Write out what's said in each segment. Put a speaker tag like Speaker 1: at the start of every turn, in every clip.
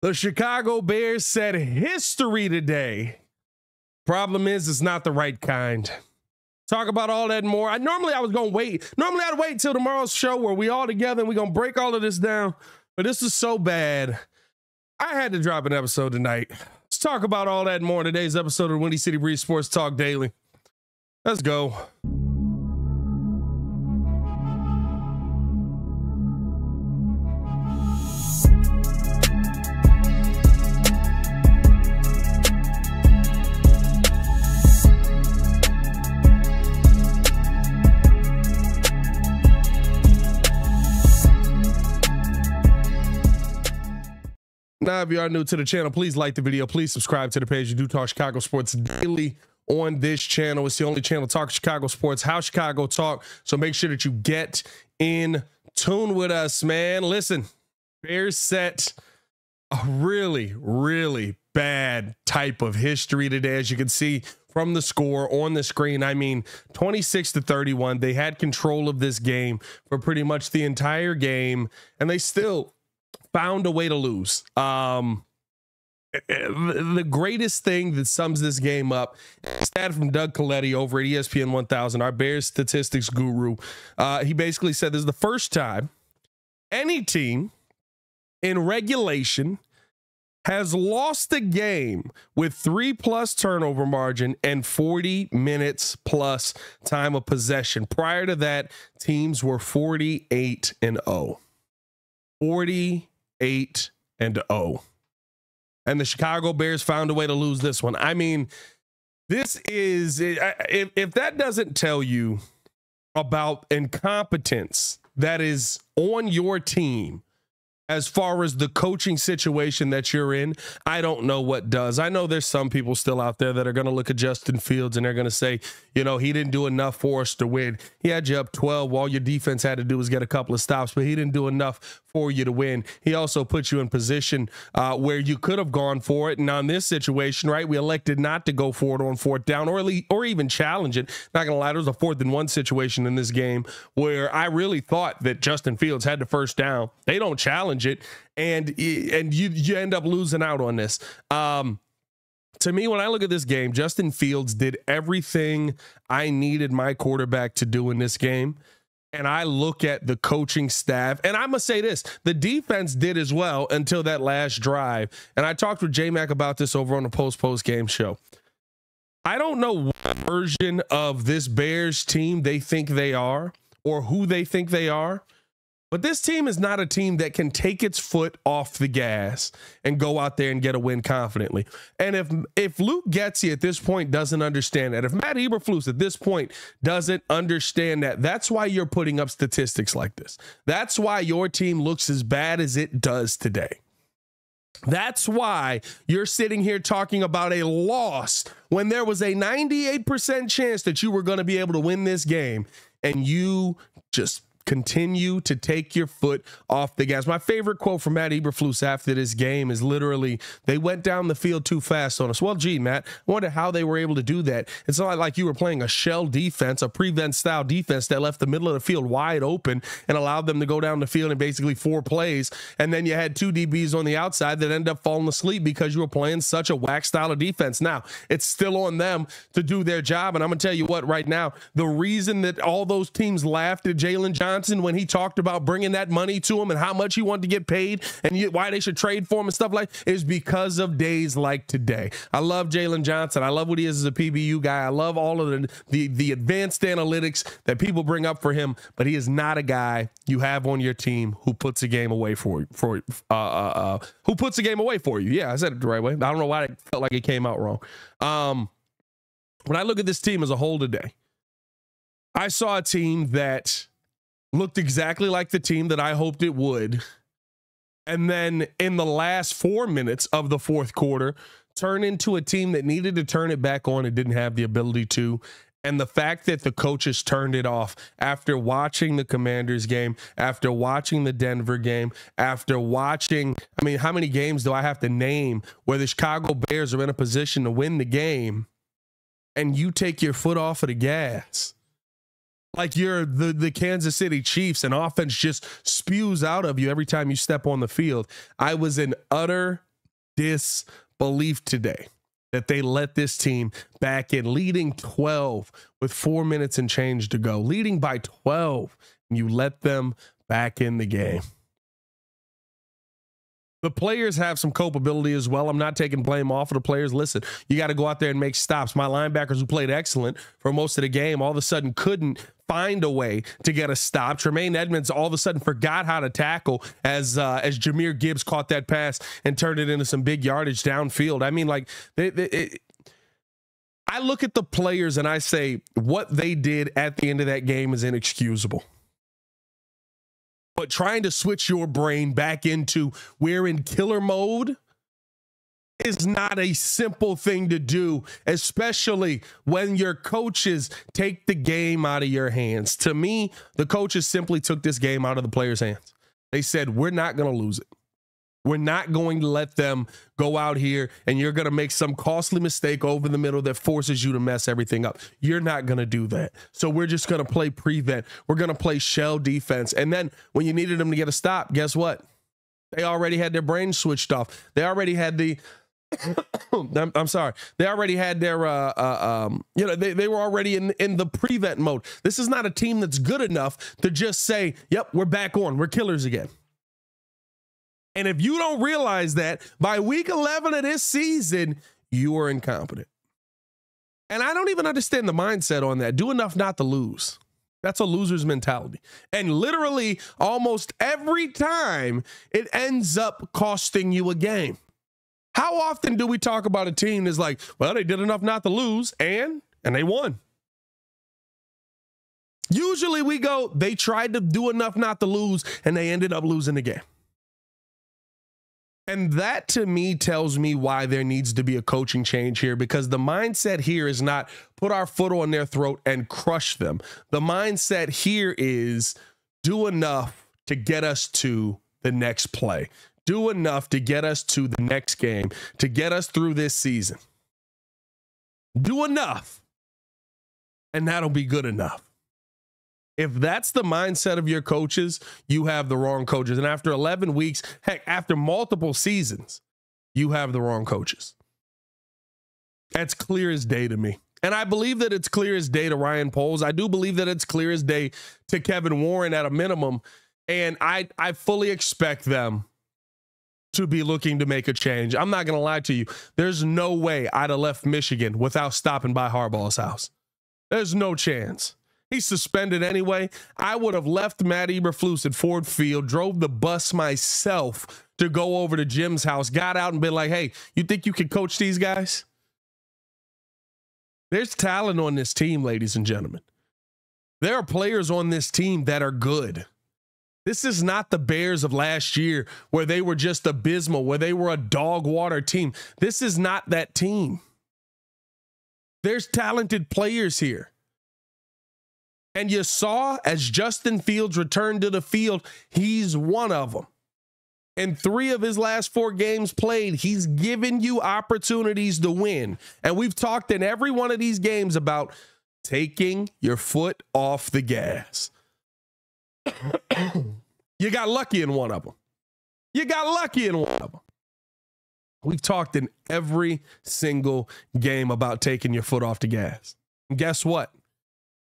Speaker 1: The Chicago Bears set history today. Problem is, it's not the right kind. Talk about all that and more. Normally I was going to wait. Normally I'd wait till tomorrow's show where we all together and we're going to break all of this down. But this is so bad. I had to drop an episode tonight. Let's talk about all that and more in today's episode of the Windy City Breeze Sports Talk Daily. Let's go. Now, if you are new to the channel, please like the video. Please subscribe to the page. You do talk Chicago sports daily on this channel. It's the only channel talking Chicago sports, how Chicago talk. So make sure that you get in tune with us, man. Listen, Bears set a really, really bad type of history today, as you can see from the score on the screen. I mean, 26-31. They had control of this game for pretty much the entire game, and they still found a way to lose. The greatest thing that sums this game up, stat from Doug Coletti over at ESPN 1000, our Bears statistics guru. He basically said this is the first time any team in regulation has lost a game with 3+ turnover margin and 40 minutes plus time of possession. Prior to that, teams were 48-0. 48-0. And the Chicago Bears found a way to lose this one. I mean, this is, if that doesn't tell you about incompetence that is on your team as far as the coaching situation that you're in, I don't know what does. I know there's some people still out there that are going to look at Justin Fields and they're going to say, you know, he didn't do enough for us to win. He had you up 12. All your defense had to do was get a couple of stops, but he didn't do enough for you to win. He also put you in position where you could have gone for it. And on this situation, right, we elected not to go for it on fourth down or even challenge it. Not going to lie, there was a 4th and 1 situation in this game where I really thought that Justin Fields had the first down. They don't challenge it, and you end up losing out on this. To me, when I look at this game, Justin Fields did everything I needed my quarterback to do in this game. And I look at the coaching staff, and I'm going to say this, the defense did as well until that last drive. And I talked with J-Mac about this over on the post-game show. I don't know what version of this Bears team they think they are or who they think they are, but this team is not a team that can take its foot off the gas and go out there and get a win confidently. And if Luke Getsy at this point doesn't understand that, if Matt Eberflus at this point doesn't understand that, that's why you're putting up statistics like this. That's why your team looks as bad as it does today. That's why you're sitting here talking about a loss when there was a 98% chance that you were going to be able to win this game, and you just continue to take your foot off the gas. My favorite quote from Matt Eberflus after this game is literally, they went down the field too fast on us. Well, gee, Matt, I wonder how they were able to do that. It's not like you were playing a shell defense, a prevent style defense that left the middle of the field wide open and allowed them to go down the field in basically 4 plays. And then you had 2 DBs on the outside that ended up falling asleep because you were playing such a whack style of defense. Now, it's still on them to do their job. And I'm going to tell you what, right now, the reason that all those teams laughed at Jalen Johnson when he talked about bringing that money to him and how much he wanted to get paid and why they should trade for him and stuff like that is because of days like today. I love Jalen Johnson. I love what he is as a PBU guy. I love all of the advanced analytics that people bring up for him, but he is not a guy you have on your team who puts a game away for you. Who puts a game away for you. Yeah, I said it the right way. I don't know why it felt like it came out wrong. When I look at this team as a whole today, I saw a team that looked exactly like the team that I hoped it would. And then in the last 4 minutes of the fourth quarter, turn into a team that needed to turn it back on and didn't have the ability to. And the fact that the coaches turned it off after watching the Commanders game, after watching the Denver game, after watching, I mean, how many games do I have to name where the Chicago Bears are in a position to win the game and you take your foot off of the gas? Like you're the Kansas City Chiefs and offense just spews out of you every time you step on the field. I was in utter disbelief today that they let this team back in, leading 12 with 4 minutes and change to go, leading by 12, and you let them back in the game. The players have some culpability as well. I'm not taking blame off of the players. Listen, you got to go out there and make stops. My linebackers, who played excellent for most of the game, all of a sudden couldn't find a way to get a stop. Tremaine Edmonds all of a sudden forgot how to tackle as Jahmyr Gibbs caught that pass and turned it into some big yardage downfield. I mean, like, I look at the players and I say what they did at the end of that game is inexcusable. But trying to switch your brain back into we're in killer mode is not a simple thing to do, especially when your coaches take the game out of your hands. To me, the coaches simply took this game out of the players' hands. They said, we're not going to lose it. We're not going to let them go out here and you're going to make some costly mistake over the middle that forces you to mess everything up. You're not going to do that. So we're just going to play prevent. We're going to play shell defense. And then when you needed them to get a stop, guess what? They already had their brains switched off. They already had the I'm sorry. They already had their they were already in the prevent mode. This is not a team that's good enough to just say, yep, we're back on. We're killers again. And if you don't realize that by week 11 of this season, you are incompetent. And I don't even understand the mindset on that. Do enough not to lose. That's a loser's mentality. And literally almost every time it ends up costing you a game. How often do we talk about a team that's like, well, they did enough not to lose and they won? Usually we go, they tried to do enough not to lose and they ended up losing the game. And that to me tells me why there needs to be a coaching change here, because the mindset here is not put our foot on their throat and crush them. The mindset here is do enough to get us to the next play. Do enough to get us to the next game, to get us through this season. Do enough, and that'll be good enough. If that's the mindset of your coaches, you have the wrong coaches. And after 11 weeks, heck, after multiple seasons, you have the wrong coaches. That's clear as day to me. And I believe that it's clear as day to Ryan Poles. I do believe that it's clear as day to Kevin Warren at a minimum. And I fully expect them to be looking to make a change. I'm not going to lie to you. There's no way I'd have left Michigan without stopping by Harbaugh's house. There's no chance. He's suspended anyway. I would have left Matt Eberflus at Ford Field, drove the bus myself to go over to Jim's house, got out and been like, hey, you think you can coach these guys? There's talent on this team, ladies and gentlemen. There are players on this team that are good. This is not the Bears of last year where they were just abysmal, where they were a dog water team. This is not that team. There's talented players here. And you saw as Justin Fields returned to the field, he's one of them. In 3 of his last 4 games played, he's given you opportunities to win. And we've talked in every one of these games about taking your foot off the gas. You got lucky in one of them. You got lucky in one of them. We've talked in every single game about taking your foot off the gas. And guess what?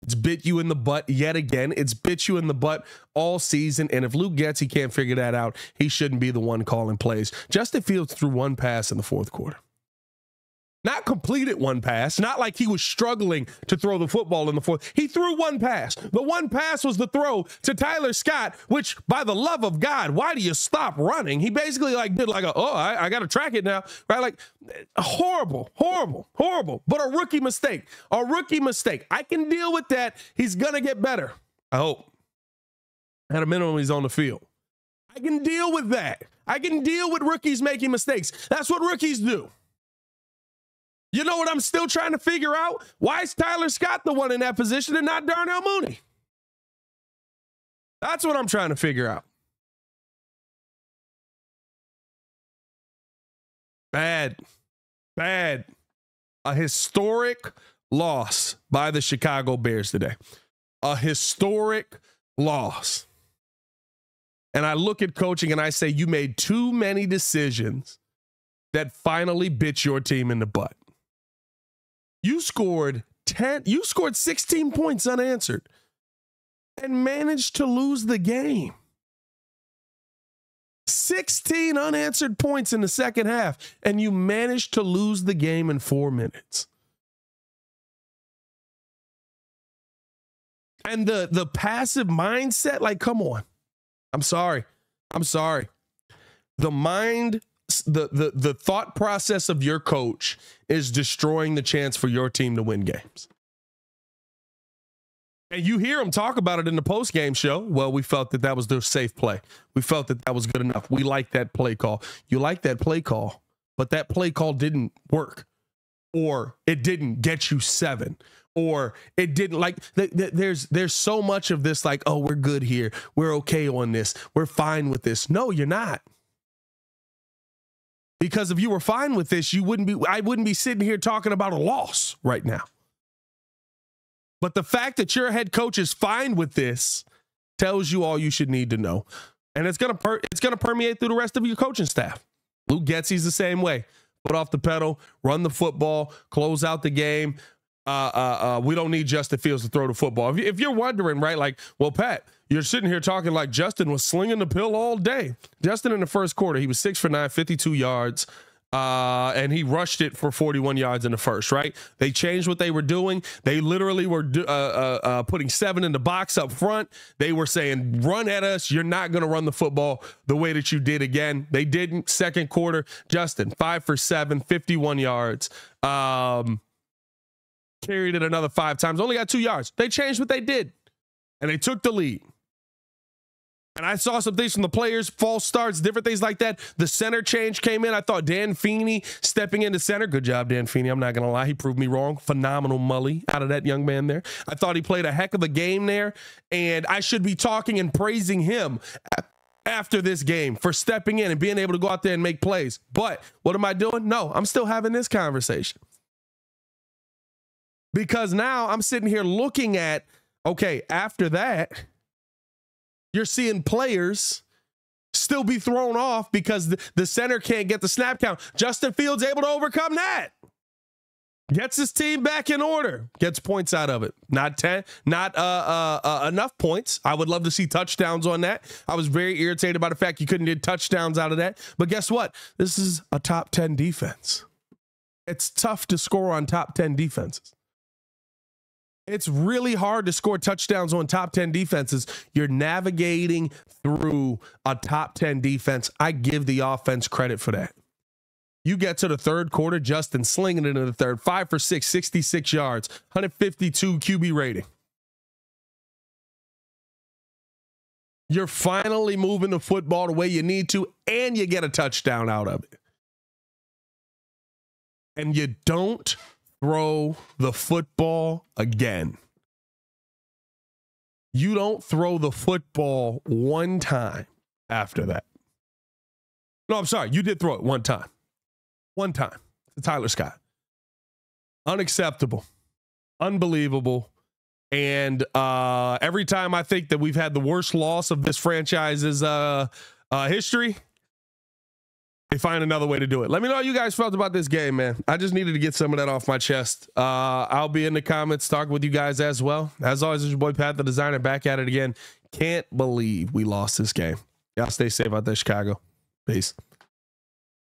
Speaker 1: It's bit you in the butt yet again. It's bit you in the butt all season. And if Luke Getsy can't figure that out, he shouldn't be the one calling plays. Justin Fields threw 1 pass in the 4th quarter. Not completed 1 pass. Not like he was struggling to throw the football in the 4th. He threw 1 pass. The 1 pass was the throw to Tyler Scott, which, by the love of God, why do you stop running? He basically did I got to track it now, right? Like, horrible. But a rookie mistake. I can deal with that. He's going to get better. I hope. At a minimum, he's on the field. I can deal with that. I can deal with rookies making mistakes. That's what rookies do. You know what I'm still trying to figure out? Why is Tyler Scott the one in that position and not Darnell Mooney? That's what I'm trying to figure out. Bad. A historic loss by the Chicago Bears today. A historic loss. And I look at coaching and I say, you made too many decisions that finally bit your team in the butt. You scored 16 points unanswered and managed to lose the game. 16 unanswered points in the second half, and you managed to lose the game in 4 minutes. And the passive mindset, like, come on. I'm sorry. The thought process of your coach is destroying the chance for your team to win games. And you hear him talk about it in the post-game show. Well, we felt that was their safe play. We felt that was good enough. We like that play call. You like that play call, but that play call didn't work, or it didn't get you 7, or it didn't, like, there's so much of this, like, oh, we're good here. We're okay on this. We're fine with this. No, you're not. Because if you were fine with this, I wouldn't be sitting here talking about a loss right now. But the fact that your head coach is fine with this tells you all you should need to know. And it's gonna permeate through the rest of your coaching staff. Luke Getsy's the same way. Put off the pedal, run the football, close out the game. We don't need Justin Fields to throw the football. If you're wondering, right, like, well, Pat, you're sitting here talking like Justin was slinging the pill all day. Justin in the first quarter, he was 6 for 9, 52 yards. And he rushed it for 41 yards in the first, right? They changed what they were doing. They literally were putting 7 in the box up front. They were saying, run at us. You're not going to run the football the way that you did again. They didn't. Second quarter, Justin, 5 for 7, 51 yards. Carried it another 5 times. Only got 2 yards. They changed what they did, and they took the lead. And I saw some things from the players, false starts, different things like that. The center change came in. I thought Dan Feeney stepping into center. Good job, Dan Feeney. I'm not going to lie. He proved me wrong. Phenomenal mully out of that young man there. I thought he played a heck of a game there. And I should be talking and praising him after this game for stepping in and being able to go out there and make plays. But what am I doing? No, I'm still having this conversation. Because now I'm sitting here looking at, okay, after that, you're seeing players still be thrown off because the center can't get the snap count. Justin Fields able to overcome that. Gets his team back in order. Gets points out of it. Not enough points. I would love to see touchdowns on that. I was very irritated by the fact you couldn't get touchdowns out of that. But guess what? This is a top 10 defense. It's tough to score on top 10 defenses. It's really hard to score touchdowns on top 10 defenses. You're navigating through a top 10 defense. I give the offense credit for that. You get to the third quarter, Justin slinging it into the third, 5 for 6, 66 yards, 152 QB rating. You're finally moving the football the way you need to, and you get a touchdown out of it. And you don't throw the football again. You don't throw the football one time after that. No, I'm sorry. You did throw it one time. One time to Tyler Scott. Unacceptable. Unbelievable. And every time I think that we've had the worst loss of this franchise's history, they find another way to do it. Let me know how you guys felt about this game, man. I just needed to get some of that off my chest. I'll be in the comments talking with you guys as well. As always, it's your boy Pat the Designer back at it again. Can't believe we lost this game. Y'all stay safe out there, Chicago. Peace.